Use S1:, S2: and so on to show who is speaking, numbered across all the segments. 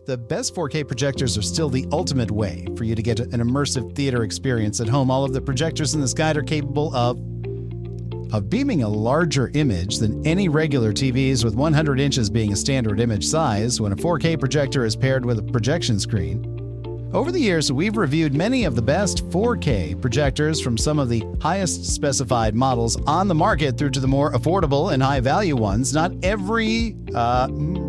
S1: The best 4K projectors are still the ultimate way for you to get an immersive theater experience at home. All of the projectors in this guide are capable of beaming a larger image than any regular TVs, with 100 inches being a standard image size when a 4K projector is paired with a projection screen. Over the years, we've reviewed many of the best 4K projectors, from some of the highest specified models on the market through to the more affordable and high-value ones. Not every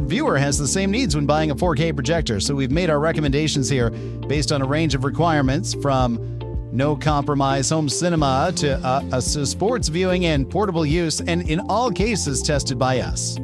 S1: viewer has the same needs when buying a 4K projector, so we've made our recommendations here based on a range of requirements, from no-compromise home cinema to sports viewing and portable use, and in all cases tested by us.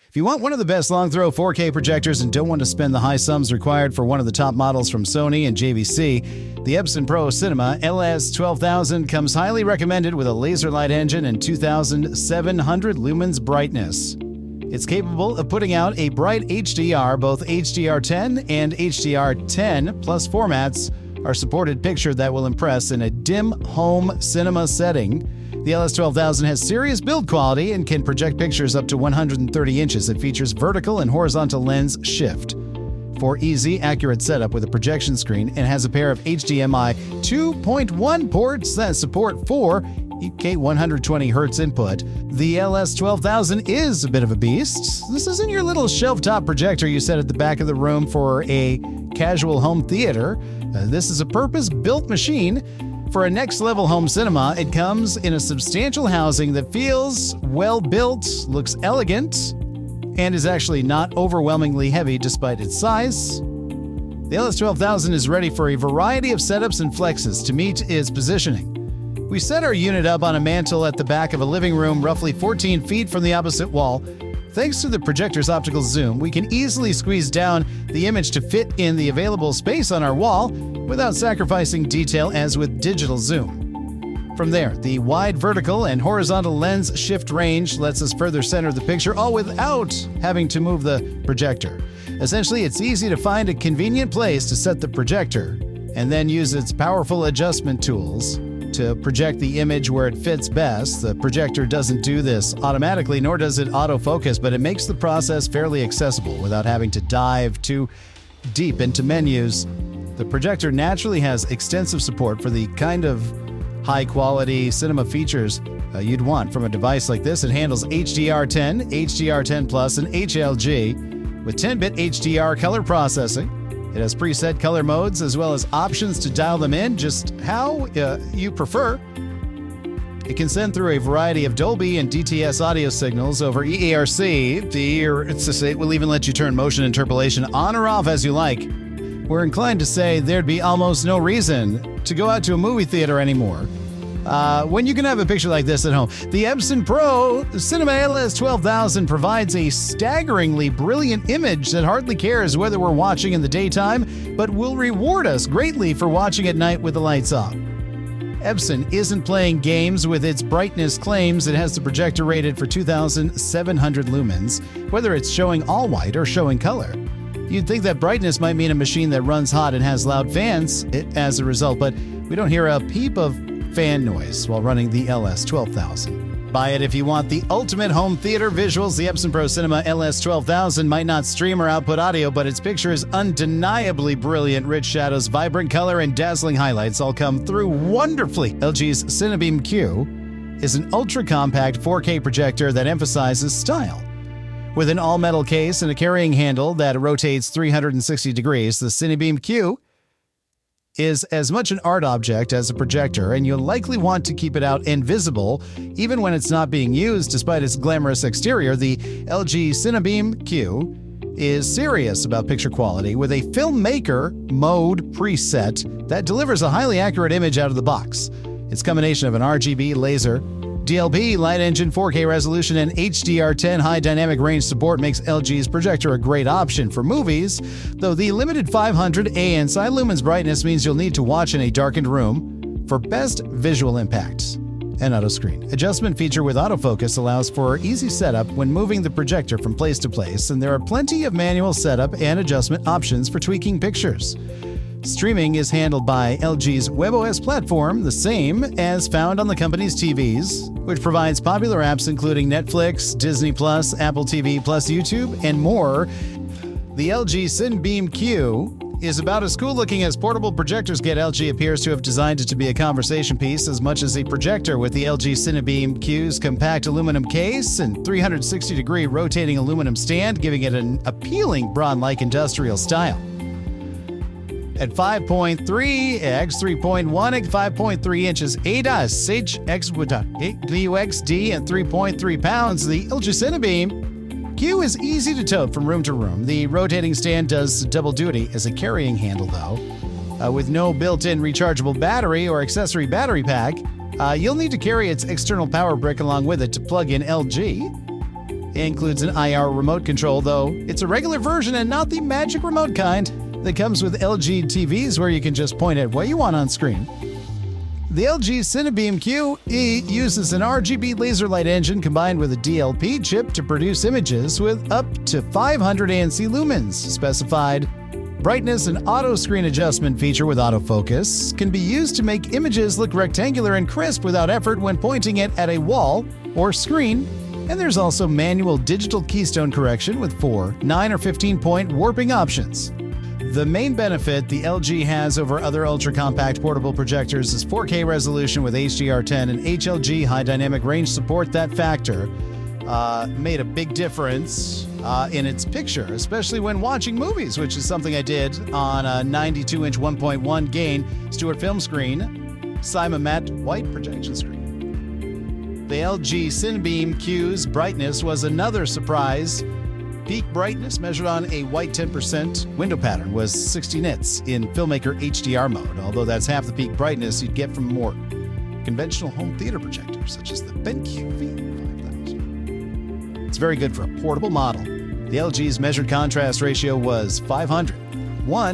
S1: If you want one of the best long-throw 4K projectors and don't want to spend the high sums required for one of the top models from Sony and JVC, the Epson Pro Cinema LS12000 comes highly recommended with a laser light engine and 2,700 lumens brightness. It's capable of putting out a bright HDR. Both HDR10 and HDR10 Plus formats are supported picture that will impress in a dim home cinema setting. The LS12000 has serious build quality and can project pictures up to 130 inches. It features vertical and horizontal lens shift for easy, accurate setup with a projection screen, and has a pair of HDMI 2.1 ports that support 4K 120Hz input. The LS12000 is a bit of a beast. This isn't your little shelf-top projector you set at the back of the room for a casual home theater. This is a purpose-built machine for a next-level home cinema. It comes in a substantial housing that feels well-built, looks elegant, and is actually not overwhelmingly heavy despite its size. The LS12000 is ready for a variety of setups and flexes to meet its positioning. We set our unit up on a mantle at the back of a living room roughly 14 feet from the opposite wall. Thanks to the projector's optical zoom, we can easily squeeze down the image to fit in the available space on our wall without sacrificing detail as with digital zoom. From there, the wide vertical and horizontal lens shift range lets us further center the picture, all without having to move the projector. Essentially, it's easy to find a convenient place to set the projector and then use its powerful adjustment tools to project the image where it fits best. The projector doesn't do this automatically, nor does it autofocus, but it makes the process fairly accessible without having to dive too deep into menus. The projector naturally has extensive support for the kind of high-quality cinema features you'd want from a device like this. It handles HDR10, HDR10 Plus, and HLG with 10-bit HDR color processing. It has preset color modes as well as options to dial them in just how you prefer. It can send through a variety of Dolby and DTS audio signals over EARC. It will even let you turn motion interpolation on or off as you like. We're inclined to say there'd be almost no reason to go out to a movie theater anymore when you can have a picture like this at home. The Epson Pro Cinema LS12000 provides a staggeringly brilliant image that hardly cares whether we're watching in the daytime, but will reward us greatly for watching at night with the lights off. Epson isn't playing games with its brightness claims. It has the projector rated for 2,700 lumens, whether it's showing all white or showing color. You'd think that brightness might mean a machine that runs hot and has loud fans as a result, but we don't hear a peep of fan noise while running the LS12000. Buy it if you want the ultimate home theater visuals. The Epson Pro Cinema LS12000 might not stream or output audio, but its picture is undeniably brilliant. Rich shadows, vibrant color, and dazzling highlights all come through wonderfully. LG's Cinebeam Q is an ultra-compact 4K projector that emphasizes style. With an all-metal case and a carrying handle that rotates 360 degrees, the Cinebeam Q is as much an art object as a projector, and you'll likely want to keep it out and visible even when it's not being used. Despite its glamorous exterior, the LG Cinebeam Q is serious about picture quality with a filmmaker mode preset that delivers a highly accurate image out of the box. Its combination of an RGB laser, DLP light engine, 4K resolution, and HDR10 high dynamic range support makes LG's projector a great option for movies, though the limited 500 ANSI lumens brightness means you'll need to watch in a darkened room for best visual impact. An auto screen adjustment feature with autofocus allows for easy setup when moving the projector from place to place, and there are plenty of manual setup and adjustment options for tweaking pictures. Streaming is handled by LG's WebOS platform, the same as found on the company's TVs, which provides popular apps including Netflix, Disney+, Apple TV+, YouTube, and more. The LG Cinebeam Q is about as cool-looking as portable projectors get. LG appears to have designed it to be a conversation piece as much as a projector, with the LG Cinebeam Q's compact aluminum case and 360-degree rotating aluminum stand, giving it an appealing Braun-like industrial style. At 5.3 x 3.1 x 5.3 inches ADAS HXD and 3.3 pounds, the LG Cinebeam Q is easy to tote from room to room. The rotating stand does double duty as a carrying handle, though. With no built-in rechargeable battery or accessory battery pack, you'll need to carry its external power brick along with it to plug in LG. It includes an IR remote control, though it's a regular version and not the magic remote kind that comes with LG TVs where you can just point at what you want on screen. The LG Cinebeam Q uses an RGB laser light engine combined with a DLP chip to produce images with up to 500 ANC lumens. Specified brightness and auto screen adjustment feature with autofocus can be used to make images look rectangular and crisp without effort when pointing it at a wall or screen. And there's also manual digital keystone correction with 4, 9, or 15-point warping options. The main benefit the LG has over other ultra-compact portable projectors is 4K resolution with HDR10 and HLG high dynamic range support. That factor made a big difference in its picture, especially when watching movies, which is something I did on a 92-inch 1.1 gain Stuart film screen, Simon matte white projection screen. The LG Cinebeam Q's brightness was another surprise. Peak brightness measured on a white 10% window pattern was 60 nits in Filmmaker HDR mode, although that's half the peak brightness you'd get from more conventional home theater projectors, such as the BenQ V5000. It's very good for a portable model. The LG's measured contrast ratio was 500.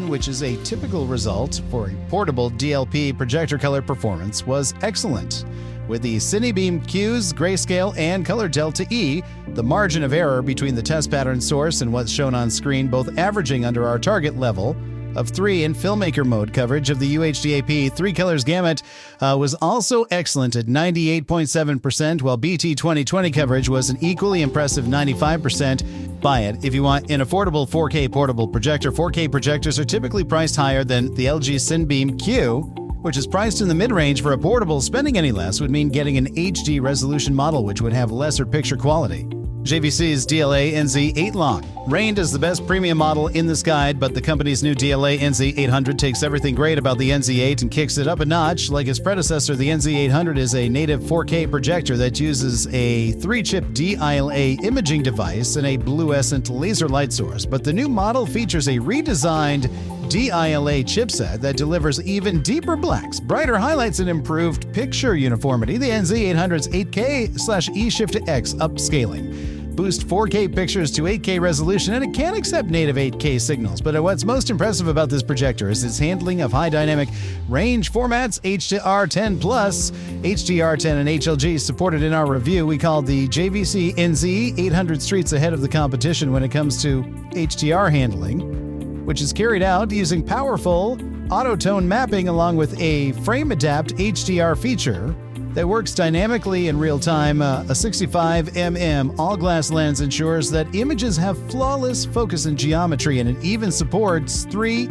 S1: Which is a typical result for a portable DLP projector. Color performance was excellent. With the Cinebeam Q's grayscale and color delta E, the margin of error between the test pattern source and what's shown on screen both averaging under our target level of 3 in Filmmaker mode. Coverage of the UHDAP 3 colors gamut was also excellent at 98.7%, while BT 2020 coverage was an equally impressive 95%. Buy it if you want an affordable 4K portable projector. 4K projectors are typically priced higher than the LG Cinebeam Q, which is priced in the mid-range for a portable. Spending any less would mean getting an HD resolution model, which would have lesser picture quality. JVC's DLA NZ8 Long reigned as the best premium model in this guide, but the company's new DLA NZ800 takes everything great about the NZ8 and kicks it up a notch. Like its predecessor, the NZ800 is a native 4K projector that uses a 3-chip DLA imaging device and a fluorescent laser light source, but the new model features a redesigned DLA chipset that delivers even deeper blacks, brighter highlights, and improved picture uniformity. The NZ800's 8K/E-Shift-X upscaling boost 4K pictures to 8K resolution, and it can accept native 8K signals. But what's most impressive about this projector is its handling of high dynamic range formats. HDR10+, HDR10 and HLG supported in our review. We called the JVC NZ800 streets ahead of the competition when it comes to HDR handling, which is carried out using powerful auto-tone mapping along with a frame-adapt HDR feature that works dynamically in real time. A 65mm all-glass lens ensures that images have flawless focus and geometry, and it even supports 3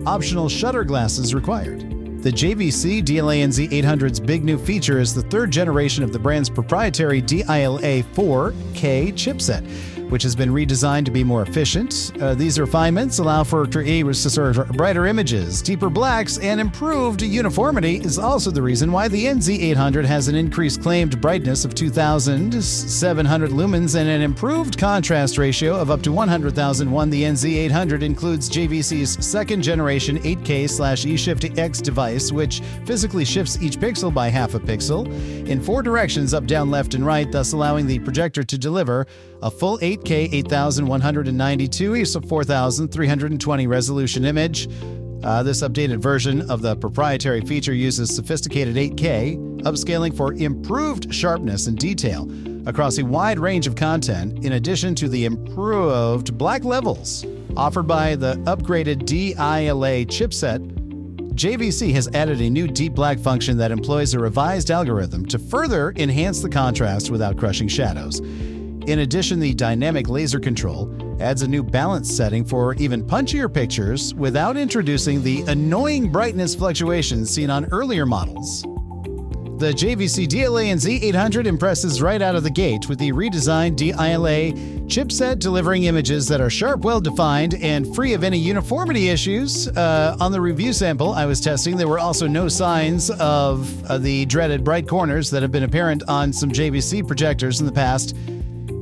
S1: optional shutter glasses required. The JVC DLA NZ800's big new feature is the 3rd generation of the brand's proprietary DLA 4K chipset, which has been redesigned to be more efficient. These refinements allow for brighter images, deeper blacks, and improved uniformity is also the reason why the NZ800 has an increased claimed brightness of 2,700 lumens and an improved contrast ratio of up to 100,001. The NZ800 includes JVC's 2nd generation 8K/E-Shift-X device, which physically shifts each pixel by half a pixel in 4 directions, up, down, left, and right, thus allowing the projector to deliver a full 8K 8192 ISO 4320 resolution image. This updated version of the proprietary feature uses sophisticated 8K upscaling for improved sharpness and detail across a wide range of content, in addition to the improved black levels Offered by the upgraded DILA chipset, JVC has added a new deep black function that employs a revised algorithm to further enhance the contrast without crushing shadows. In addition, the dynamic laser control adds a new balance setting for even punchier pictures without introducing the annoying brightness fluctuations seen on earlier models. The JVC DLA and Z800 impresses right out of the gate with the redesigned DILA chipset, delivering images that are sharp, well-defined, and free of any uniformity issues. On the review sample I was testing, there were also no signs of the dreaded bright corners that have been apparent on some JVC projectors in the past,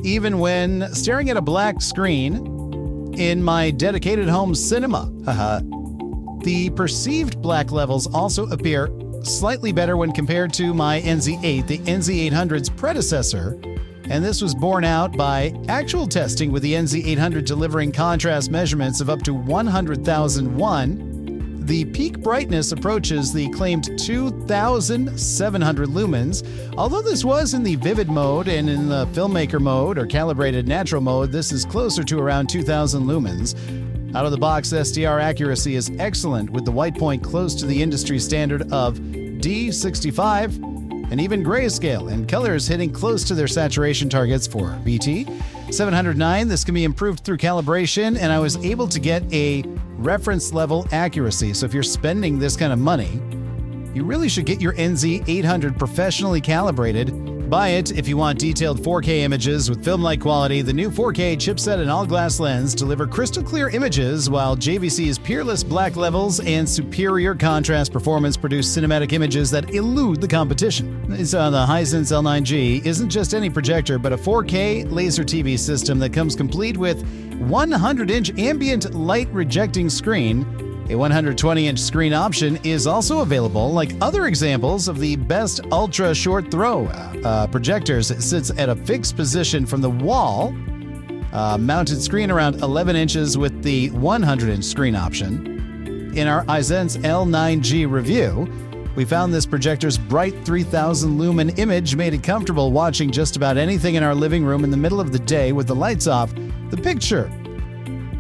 S1: even when staring at a black screen in my dedicated home cinema. The perceived black levels also appear slightly better when compared to my NZ8, the NZ800's predecessor, and this was borne out by actual testing with the NZ800 delivering contrast measurements of up to 100,001. The peak brightness approaches the claimed 2,700 lumens. Although this was in the vivid mode and in the filmmaker mode or calibrated natural mode, this is closer to around 2,000 lumens. Out of the box, SDR accuracy is excellent, with the white point close to the industry standard of D65, and even grayscale and colors hitting close to their saturation targets for BT. 709, this can be improved through calibration, and I was able to get a reference level accuracy. So if you're spending this kind of money, you really should get your NZ800 professionally calibrated. Buy it if you want detailed 4K images with film-like quality. The new 4K chipset and all-glass lens deliver crystal-clear images, while JVC's peerless black levels and superior contrast performance produce cinematic images that elude the competition. The Hisense L9G isn't just any projector, but a 4K laser TV system that comes complete with 100-inch ambient light-rejecting screen. A 120-inch screen option is also available. Like other examples of the best ultra-short throw projectors, it sits at a fixed position from the wall. Mounted screen around 11 inches with the 100-inch screen option. In our Hisense L9G review, we found this projector's bright 3,000 lumen image made it comfortable watching just about anything in our living room in the middle of the day with the lights off. The picture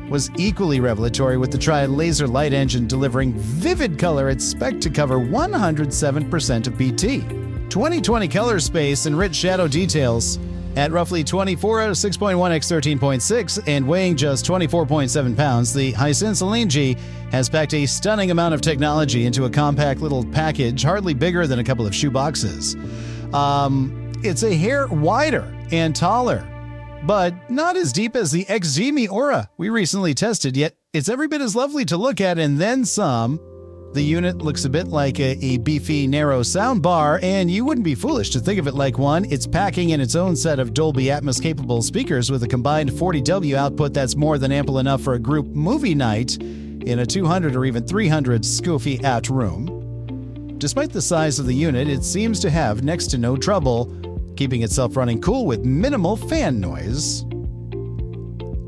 S1: was equally revelatory, with the tri-laser light engine delivering vivid color at spec to cover 107% of BT. 2020 color space and rich shadow details. At roughly 24 out of 6.1 x 13.6 and weighing just 24.7 pounds, the Hisense L9G has packed a stunning amount of technology into a compact little package, hardly bigger than a couple of shoe boxes. It's a hair wider and taller, but not as deep as the XG Aura we recently tested, yet it's every bit as lovely to look at and then some. The unit looks a bit like a beefy, narrow sound bar, and you wouldn't be foolish to think of it like one. It's packing in its own set of Dolby Atmos-capable speakers with a combined 40W output that's more than ample enough for a group movie night in a 200 or even 300 Scofie at room. Despite the size of the unit, it seems to have next to no trouble keeping itself running cool with minimal fan noise.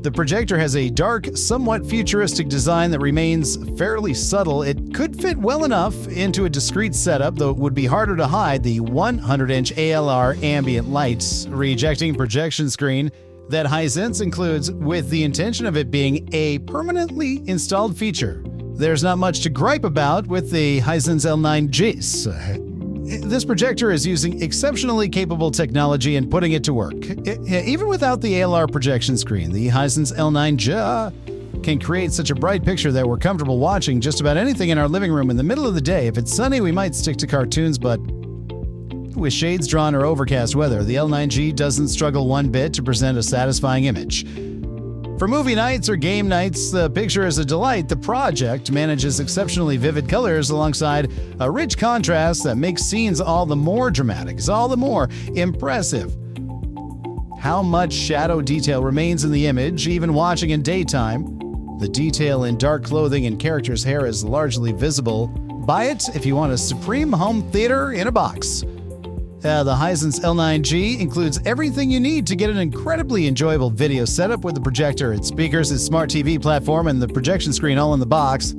S1: The projector has a dark, somewhat futuristic design that remains fairly subtle. It could fit well enough into a discrete setup, though it would be harder to hide the 100-inch ALR ambient lights rejecting projection screen that Hisense includes, with the intention of it being a permanently installed feature. There's not much to gripe about with the Hisense L9Gs. This projector is using exceptionally capable technology and putting it to work. Even without the ALR projection screen, the Hisense L9J can create such a bright picture that we're comfortable watching just about anything in our living room in the middle of the day. If it's sunny, we might stick to cartoons, but with shades drawn or overcast weather, the L9G doesn't struggle one bit to present a satisfying image. For movie nights or game nights, the picture is a delight. The project manages exceptionally vivid colors alongside a rich contrast that makes scenes all the more dramatic, is all the more impressive. How much shadow detail remains in the image, even watching in daytime. The detail in dark clothing and characters' hair is largely visible. Buy it if you want a supreme home theater in a box. The Hisense L9G includes everything you need to get an incredibly enjoyable video setup with the projector, its speakers, its smart TV platform, and the projection screen all in the box.